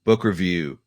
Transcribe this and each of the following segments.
Book review.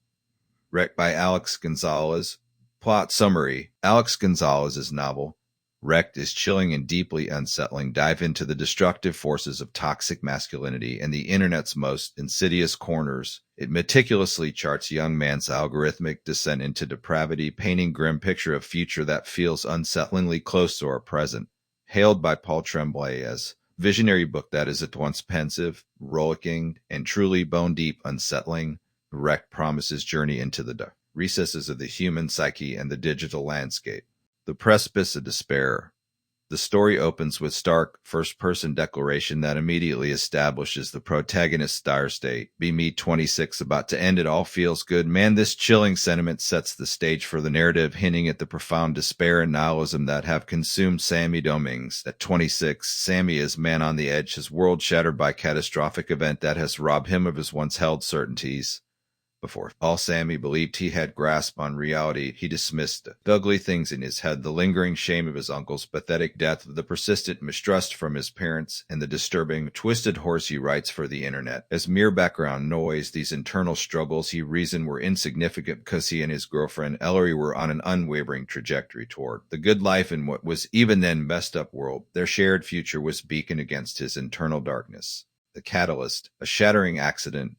Rekt by Alex Gonzalez. Plot summary. Alex Gonzalez's novel, Rekt, is chilling and deeply unsettling dive into the destructive forces of toxic masculinity and the internet's most insidious corners. It meticulously charts young man's algorithmic descent into depravity, painting a grim picture of a future that feels unsettlingly close to our present. Hailed by Paul Tremblay as visionary book that is at once pensive, rollicking, and truly bone-deep unsettling, Rekt promises journey into the recesses of the human psyche and the digital landscape. The precipice of despair. The story opens with stark first-person declaration that immediately establishes the protagonist's dire state. Be me 26, about to end, it all feels good. Man, this chilling sentiment sets the stage for the narrative, hinting at the profound despair and nihilism that have consumed Sammy Dominguez. At 26, Sammy is man on the edge, his world shattered by a catastrophic event that has robbed him of his once-held certainties. Before all Sammy believed he had grasp on reality, he dismissed the ugly things in his head, the lingering shame of his uncle's pathetic death, the persistent mistrust from his parents, and the disturbing, twisted horse he writes for the internet. As mere background noise, these internal struggles he reasoned were insignificant because he and his girlfriend Ellery were on an unwavering trajectory toward the good life in what was even then messed up world. Their shared future was beacon against his internal darkness. The catalyst, a shattering accident.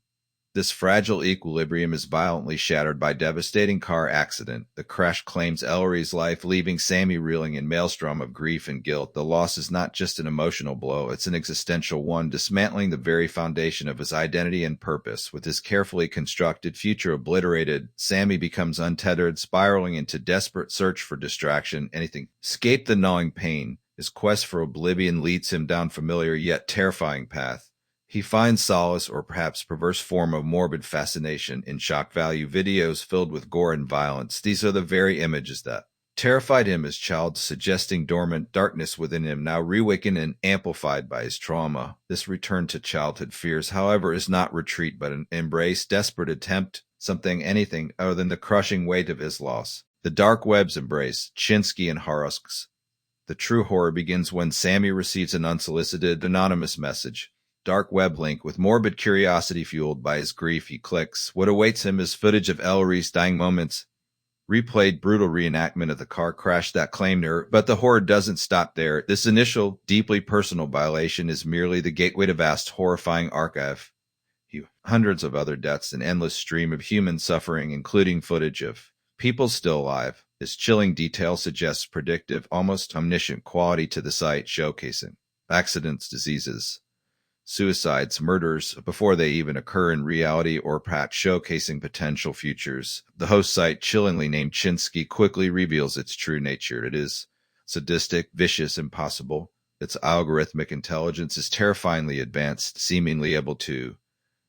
This fragile equilibrium is violently shattered by a devastating car accident. The crash claims Ellery's life, leaving Sammy reeling in maelstrom of grief and guilt. The loss is not just an emotional blow, it's an existential one, dismantling the very foundation of his identity and purpose. With his carefully constructed future obliterated, Sammy becomes untethered, spiraling into desperate search for distraction, anything. Escape the gnawing pain. His quest for oblivion leads him down familiar yet terrifying path. He finds solace, or perhaps perverse form of morbid fascination, in shock value videos filled with gore and violence. These are the very images that terrified him as child, suggesting dormant darkness within him, now reawakened and amplified by his trauma. This return to childhood fears, however, is not retreat but an embrace, desperate attempt, anything other than the crushing weight of his loss. The dark web's embrace, Chinsky and Haruspx. The true horror begins when Sammy receives an unsolicited, anonymous message. Dark web link. With morbid curiosity fueled by his grief, he clicks. What awaits him is footage of Ellery's dying moments, replayed brutal reenactment of the car crash that claimed her. But the horror doesn't stop there. This initial, deeply personal violation is merely the gateway to vast, horrifying archive. Hundreds of other deaths, an endless stream of human suffering, including footage of people still alive. This chilling detail suggests predictive, almost omniscient quality to the site, showcasing accidents, diseases, suicides, murders before they even occur in reality, or perhaps showcasing potential futures. The host site, chillingly named Chinsky, quickly reveals its true nature. It is sadistic, vicious, impossible. Its algorithmic intelligence is terrifyingly advanced, seemingly able to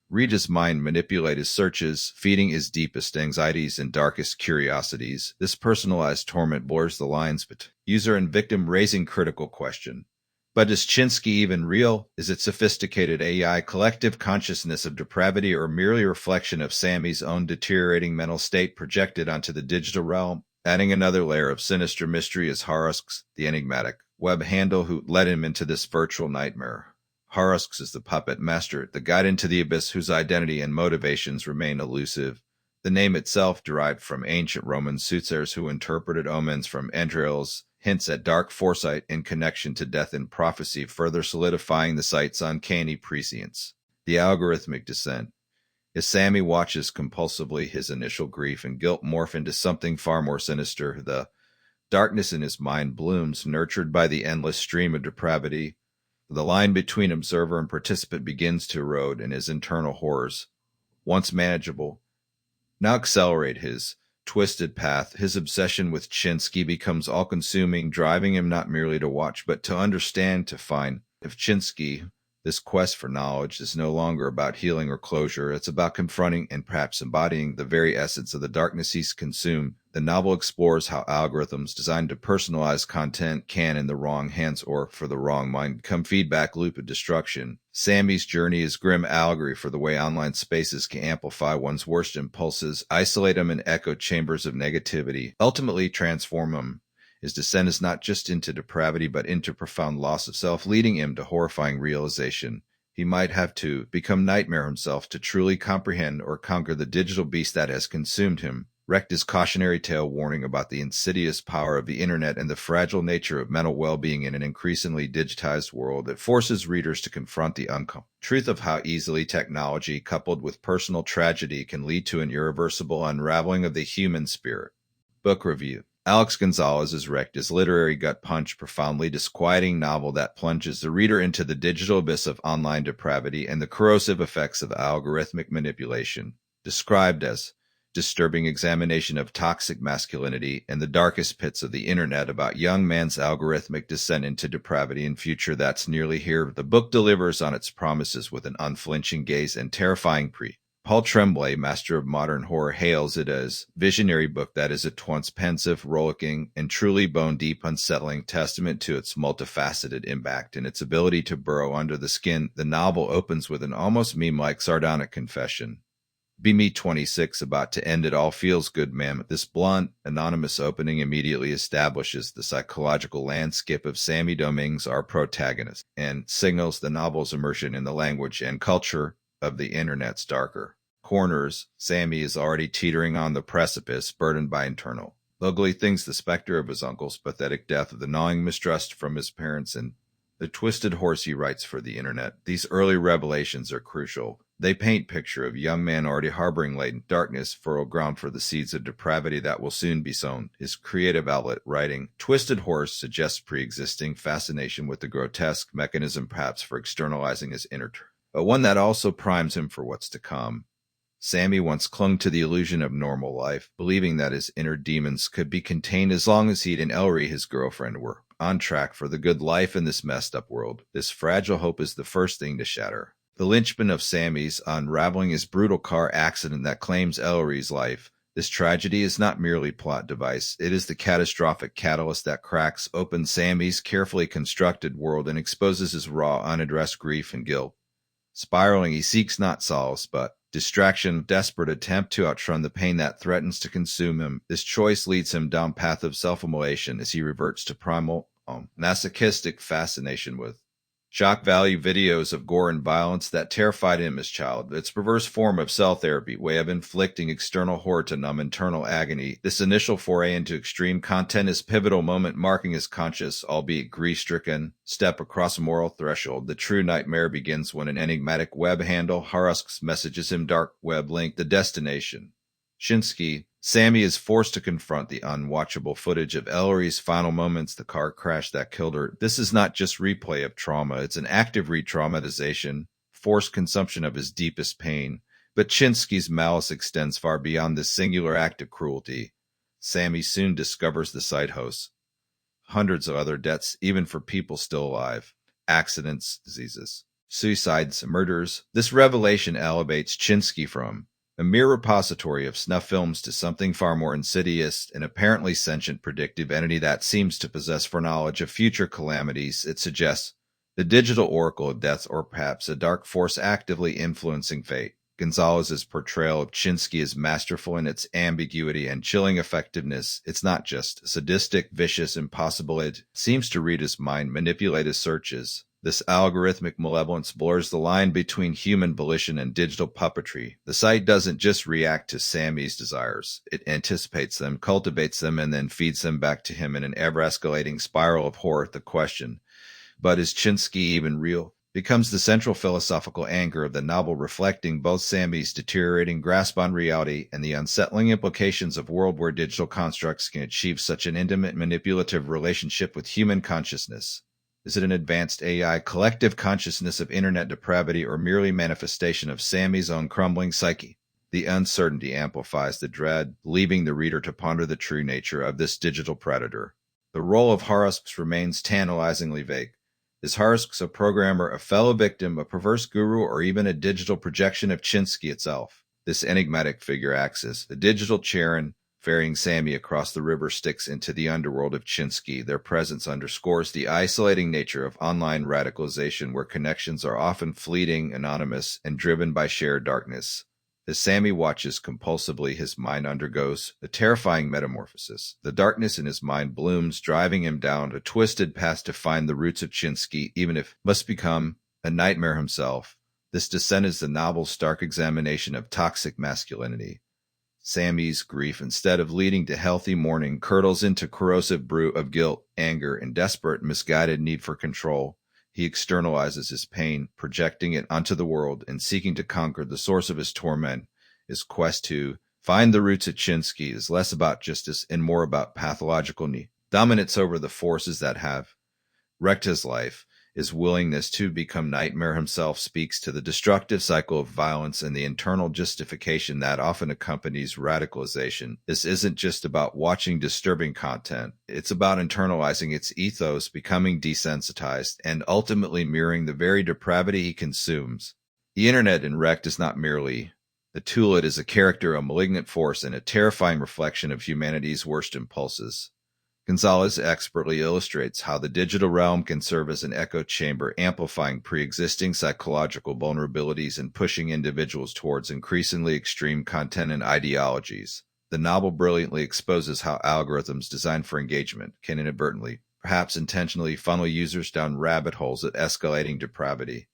read his mind, manipulate his searches, feeding his deepest anxieties and darkest curiosities. This personalized torment blurs the lines between user and victim, raising critical question. But is Chinsky even real? Is it sophisticated AI, collective consciousness of depravity, or merely a reflection of Sammy's own deteriorating mental state projected onto the digital realm? Adding another layer of sinister mystery is Haruspx, the enigmatic web handle who led him into this virtual nightmare. Haruspx is the puppet master, the guide into the abyss whose identity and motivations remain elusive. The name itself, derived from ancient Roman soothsayers who interpreted omens from entrails, hints at dark foresight in connection to death and prophecy, further solidifying the site's uncanny prescience. The algorithmic descent. As Sammy watches compulsively, his initial grief and guilt morph into something far more sinister. The darkness in his mind blooms, nurtured by the endless stream of depravity. The line between observer and participant begins to erode, and his internal horrors, once manageable, now accelerate his twisted path. His obsession with Chinsky becomes all-consuming, driving him not merely to watch, but to understand, to find. If Chinsky, this quest for knowledge, is no longer about healing or closure, it's about confronting and perhaps embodying the very essence of the darkness he's consumed. The novel explores how algorithms designed to personalize content can, in the wrong hands or for the wrong mind, become feedback loop of destruction. Sammy's journey is grim allegory for the way online spaces can amplify one's worst impulses, isolate them in echo chambers of negativity, ultimately transform them. His descent is not just into depravity, but into profound loss of self, leading him to horrifying realization. He might have to become Nightmare himself to truly comprehend or conquer the digital beast that has consumed him. Rekt is cautionary tale warning about the insidious power of the internet and the fragile nature of mental well-being in an increasingly digitized world that forces readers to confront the uncomfortable truth of how easily technology, coupled with personal tragedy, can lead to an irreversible unraveling of the human spirit. Book review. Alex Gonzalez's Rekt is literary gut punch, profoundly disquieting novel that plunges the reader into the digital abyss of online depravity and the corrosive effects of algorithmic manipulation, described as disturbing examination of toxic masculinity and the darkest pits of the internet about young man's algorithmic descent into depravity and future that's nearly here. The book delivers on its promises with an unflinching gaze and terrifying Paul Tremblay, master of modern horror, hails it as a visionary book that is at once pensive, rollicking, and truly bone-deep unsettling, testament to its multifaceted impact and its ability to burrow under the skin. The novel opens with an almost meme-like sardonic confession. Be me 26, about to end it all, feels good, ma'am. This blunt, anonymous opening immediately establishes the psychological landscape of Sammy Dominguez, our protagonist, and signals the novel's immersion in the language and culture of the internet's darker corners. Sammy is already teetering on the precipice, burdened by internal ugly things, the specter of his uncle's pathetic death, the gnawing mistrust from his parents, and the twisted horse he writes for the internet. These early revelations are crucial. They paint a picture of a young man already harboring latent darkness, fertile ground for the seeds of depravity that will soon be sown. His creative outlet, writing Twisted Horse, suggests pre-existing fascination with the grotesque, mechanism perhaps for externalizing his inner but one that also primes him for what's to come. Sammy once clung to the illusion of normal life, believing that his inner demons could be contained as long as he and Ellery, his girlfriend, were on track for the good life in this messed up world. This fragile hope is the first thing to shatter. The linchpin of Sammy's unraveling is brutal car accident that claims Ellery's life. This tragedy is not merely plot device. It is the catastrophic catalyst that cracks open Sammy's carefully constructed world and exposes his raw, unaddressed grief and guilt. Spiraling, he seeks not solace, but distraction, desperate attempt to outrun the pain that threatens to consume him. This choice leads him down path of self-immolation as he reverts to primal, masochistic fascination with shock value videos of gore and violence that terrified him as a child. Its perverse form of cell therapy, way of inflicting external horror to numb internal agony. This initial foray into extreme content is a pivotal moment, marking his conscious, albeit grief-stricken, step across a moral threshold. The true nightmare begins when an enigmatic web handle, Haruspx, messages him dark web link, the destination. Chinsky. Sammy is forced to confront the unwatchable footage of Ellery's final moments, the car crash that killed her. This is not just replay of trauma, it's an active re-traumatization, forced consumption of his deepest pain. But Chinsky's malice extends far beyond this singular act of cruelty. Sammy soon discovers the site hosts hundreds of other deaths, even for people still alive. Accidents, diseases, suicides, murders. This revelation elevates Chinsky from a mere repository of snuff films to something far more insidious, an apparently sentient predictive entity that seems to possess foreknowledge of future calamities. It suggests the digital oracle of death, or perhaps a dark force actively influencing fate. Gonzalez's portrayal of Chinsky is masterful in its ambiguity and chilling effectiveness. It's not just sadistic, vicious, impossible. It seems to read his mind, manipulate his searches. This algorithmic malevolence blurs the line between human volition and digital puppetry. The site doesn't just react to Sammy's desires. It anticipates them, cultivates them, and then feeds them back to him in an ever-escalating spiral of horror. The question, but is Chinsky even real, becomes the central philosophical anchor of the novel, reflecting both Sammy's deteriorating grasp on reality and the unsettling implications of a world where digital constructs can achieve such an intimate, manipulative relationship with human consciousness. Is it an advanced AI, collective consciousness of internet depravity, or merely manifestation of Sammy's own crumbling psyche? The uncertainty amplifies the dread, leaving the reader to ponder the true nature of this digital predator. The role of Haruspx remains tantalizingly vague. Is Haruspx a programmer, a fellow victim, a perverse guru, or even a digital projection of Chinsky itself? This enigmatic figure acts as the digital Charon, ferrying Sammy across the river Styx into the underworld of Chinsky. Their presence underscores the isolating nature of online radicalization, where connections are often fleeting, anonymous, and driven by shared darkness. As Sammy watches compulsively, his mind undergoes a terrifying metamorphosis. The darkness in his mind blooms, driving him down a twisted path to find the roots of Chinsky, even if it must become a nightmare himself. This descent is the novel's stark examination of toxic masculinity. Sammy's grief, instead of leading to healthy mourning, curdles into corrosive brew of guilt, anger, and desperate, misguided need for control. He externalizes his pain, projecting it onto the world and seeking to conquer the source of his torment. His quest to find the roots of Chinsky is less about justice and more about pathological need. Dominance over the forces that have wrecked his life. His willingness to become nightmare himself speaks to the destructive cycle of violence and the internal justification that often accompanies radicalization. This isn't just about watching disturbing content. It's about internalizing its ethos, becoming desensitized, and ultimately mirroring the very depravity he consumes. The internet in rekt is not merely a tool, it is a character, a malignant force, and a terrifying reflection of humanity's worst impulses. Gonzalez expertly illustrates how the digital realm can serve as an echo chamber, amplifying pre-existing psychological vulnerabilities and pushing individuals towards increasingly extreme content and ideologies. The novel brilliantly exposes how algorithms designed for engagement can inadvertently, perhaps intentionally, funnel users down rabbit holes at escalating depravity.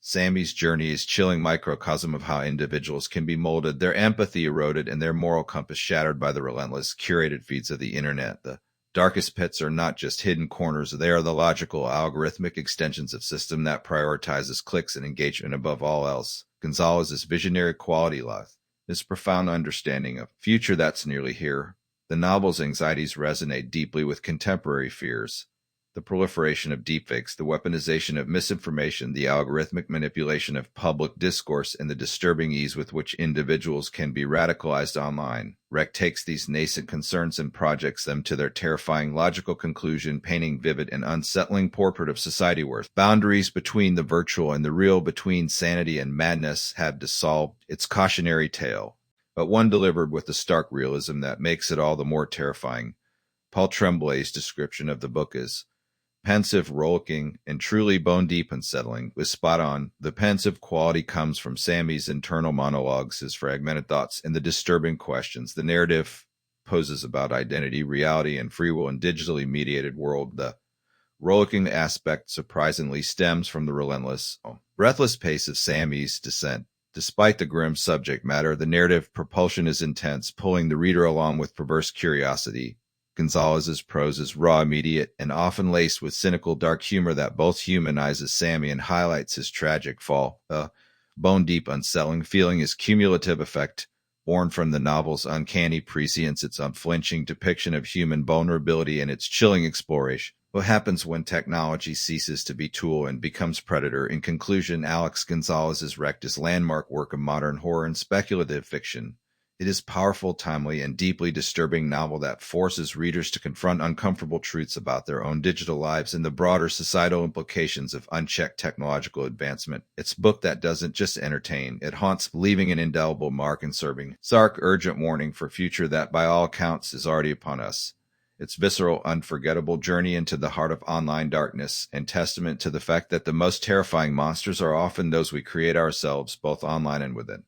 Sammy's journey is a chilling microcosm of how individuals can be molded, their empathy eroded, and their moral compass shattered by the relentless, curated feeds of the internet. The darkest pits are not just hidden corners, they are the logical, algorithmic extensions of system that prioritizes clicks and engagement above all else. Gonzalez's visionary quality lies, his profound understanding of future that's nearly here. The novel's anxieties resonate deeply with contemporary fears. The proliferation of deepfakes, the weaponization of misinformation, the algorithmic manipulation of public discourse, and the disturbing ease with which individuals can be radicalized online. Rekt takes these nascent concerns and projects them to their terrifying logical conclusion, painting vivid and unsettling portrait of society where boundaries between the virtual and the real, between sanity and madness, have dissolved. Its cautionary tale, but one delivered with a stark realism that makes it all the more terrifying. Paul Tremblay's description of the book is pensive, rollicking, and truly bone-deep unsettling, was spot on. The pensive quality comes from Sammy's internal monologues, his fragmented thoughts, and the disturbing questions the narrative poses about identity, reality, and free will in digitally mediated world. The rollicking aspect surprisingly stems from the relentless, breathless pace of Sammy's descent. Despite the grim subject matter, the narrative propulsion is intense, pulling the reader along with perverse curiosity. Gonzalez's prose is raw, immediate, and often laced with cynical, dark humor that both humanizes Sammy and highlights his tragic fall. A bone-deep, unsettling feeling is cumulative effect, born from the novel's uncanny prescience, its unflinching depiction of human vulnerability, and its chilling exploration. What happens when technology ceases to be tool and becomes predator? In conclusion, Alex Gonzalez's rekt is landmark work of modern horror and speculative fiction. It is a powerful, timely, and deeply disturbing novel that forces readers to confront uncomfortable truths about their own digital lives and the broader societal implications of unchecked technological advancement. It's a book that doesn't just entertain, it haunts, leaving an indelible mark and serving stark, urgent warning for a future that, by all accounts, is already upon us. Its visceral, unforgettable journey into the heart of online darkness, and testament to the fact that the most terrifying monsters are often those we create ourselves, both online and within.